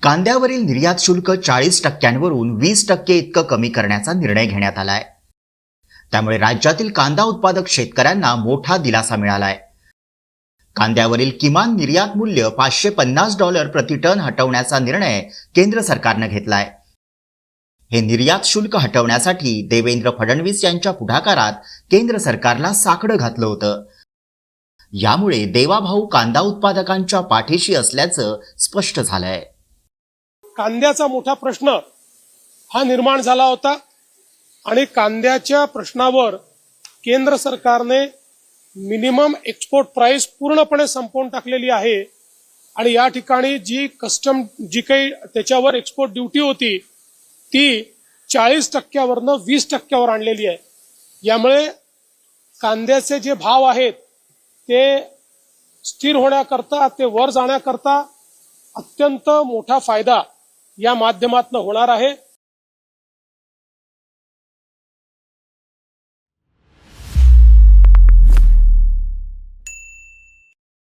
कांद्यावरील निर्यात शुल्क 40%वरून 20% इतकं कमी करण्याचा निर्णय घेण्यात आलाय. त्यामुळे राज्यातील कांदा उत्पादक शेतकऱ्यांना मोठा दिलासा मिळालाय. कांद्यावरील किमान निर्यात मूल्य $550 प्रति टन हटवण्याचा निर्णय केंद्र सरकारनं घेतलाय. हे निर्यात शुल्क हटवण्यासाठी देवेंद्र फडणवीस यांच्या पुढाकारात केंद्र सरकारला साकडं घातलं होतं. यामुळे देवाभाऊ कांदा उत्पादकांच्या पाठीशी असल्याचं स्पष्ट झालंय. कांद्याचा मोठा प्रश्न हा निर्माण झाला होता आणि कांद्याच्या प्रश्नावर केंद्र सरकारने मिनिमम एक्सपोर्ट प्राइस पूर्णपणे संपवून टाकलेली आहे आणि या ठिकाणी जी काही त्याच्यावर एक्सपोर्ट ड्युटी होती ती 40%वरनं 20%वर आणलेली आहे. यामुळे कांद्याचे जे भाव आहेत ते स्थिर होण्याकरता, ते वर जाण्याकरता अत्यंत मोठा फायदा या माध्यमातून होणार आहे.